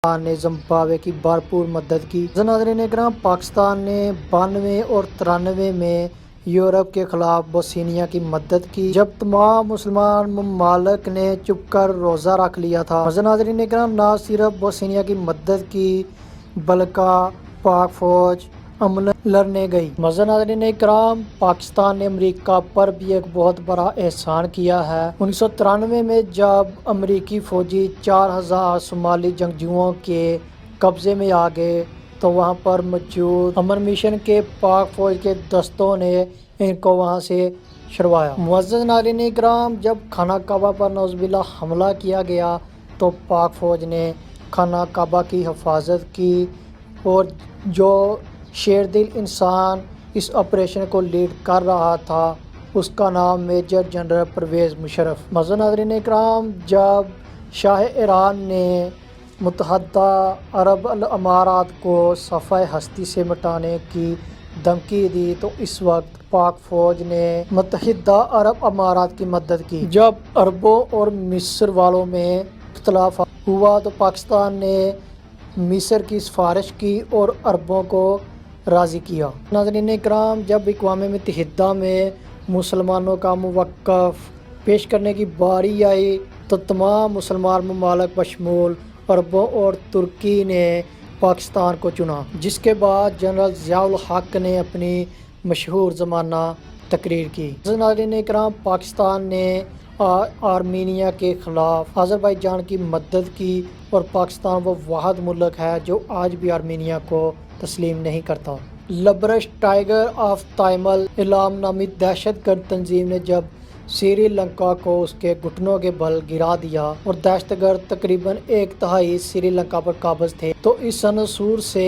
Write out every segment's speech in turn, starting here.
پاکستان نے زمبابوے کی بھرپور مدد کی۔ ناظرین اکرام، پاکستان نے 92 اور 93 میں یورپ کے خلاف بوسنیا کی مدد کی جب تمام مسلمان ممالک نے چپ کر روزہ رکھ لیا تھا۔ ناظرین اکرام، نہ صرف بوسنیا کی مدد کی بلکہ پاک فوج عملاً لڑنے گئی۔ ناظرین اکرام، پاکستان نے امریکہ پر بھی ایک بہت بڑا احسان کیا ہے۔ 1993 میں جب امریکی فوجی 4000 صومالی جنگجوؤں کے قبضے میں آ گئے تو وہاں پر موجود امن مشن کے پاک فوج کے دستوں نے ان کو وہاں سے چھڑوایا۔ معزز ناظرین اکرام، جب خانہ کعبہ پر نعوذ باللہ حملہ کیا گیا تو پاک فوج نے خانہ کعبہ کی حفاظت کی اور جو شیر دل انسان اس آپریشن کو لیڈ کر رہا تھا اس کا نام میجر جنرل پرویز مشرف۔ ناظرین اکرام، جب شاہ ایران نے متحدہ عرب امارات کو صفحہ ہستی سے مٹانے کی دھمکی دی تو اس وقت پاک فوج نے متحدہ عرب امارات کی مدد کی۔ جب عربوں اور مصر والوں میں اختلاف ہوا تو پاکستان نے مصر کی سفارش کی اور عربوں کو راضی کیا۔ ناظرین اکرام، جب اقوام متحدہ میں مسلمانوں کا موقف پیش کرنے کی باری آئی تو تمام مسلمان ممالک بشمول عربوں اور ترکی نے پاکستان کو چنا، جس کے بعد جنرل ضیاء الحق نے اپنی مشہور زمانہ تقریر کی۔ ناظرین اکرام، پاکستان نے آرمینیا کے خلاف آذربائیجان کی مدد کی اور پاکستان وہ واحد ملک ہے جو آج بھی آرمینیا کو تسلیم نہیں کرتا۔ لبرش ٹائیگر آف تامل اعلام نامی دہشت گرد تنظیم نے جب سری لنکا کو اس کے گھٹنوں کے بل گرا دیا اور دہشت گرد تقریباً 1/3 سری لنکا پر قابض تھے تو اس عنصر سے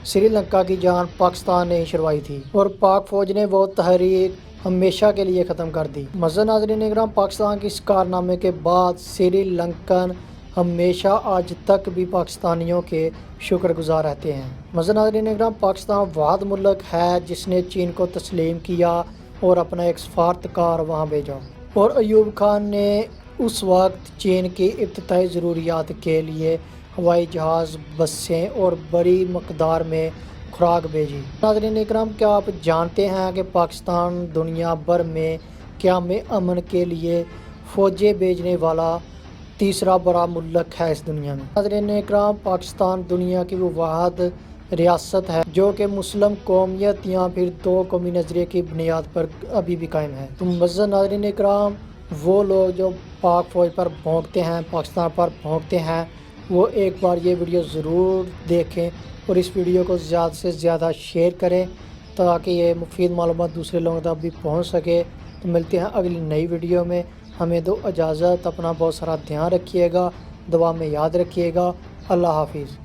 سری لنکا کی جان پاکستان نے چھڑوائی تھی اور پاک فوج نے وہ تحریک ہمیشہ کے لیے ختم کر دی۔ ناظرین اکرام، پاکستان کے اس کارنامے کے بعد سری لنکن ہمیشہ آج تک بھی پاکستانیوں کے شکر گزار رہتے ہیں۔ ناظرین اکرام، پاکستان واحد ملک ہے جس نے چین کو تسلیم کیا اور اپنا ایک سفارتکار وہاں بھیجا اور ایوب خان نے اس وقت چین کی ابتدائی ضروریات کے لیے ہوائی جہاز، بسیں اور بڑی مقدار میں خوراک بھیجی۔ ناظرین اکرام، کیا آپ جانتے ہیں کہ پاکستان دنیا بھر میں قیام امن کے لیے فوجیں بھیجنے والا تیسرا بڑا ملک ہے اس دنیا میں؟ ناظرین اکرام، پاکستان دنیا کی وہ واحد ریاست ہے جو کہ مسلم قومیت یا پھر دو قومی نظریے کی بنیاد پر ابھی بھی قائم ہے۔ تو ناظرین اکرام، وہ لوگ جو پاک فوج پر بھونکتے ہیں، پاکستان پر بھونکتے ہیں، وہ ایک بار یہ ویڈیو ضرور دیکھیں اور اس ویڈیو کو زیادہ سے زیادہ شیئر کریں تاکہ یہ مفید معلومات دوسرے لوگوں تک بھی پہنچ سکے۔ تو ملتے ہیں اگلی نئی ویڈیو میں، ہمیں دو اجازت، اپنا بہت سارا دھیان رکھیے گا، دعا میں یاد رکھیے گا۔ اللہ حافظ۔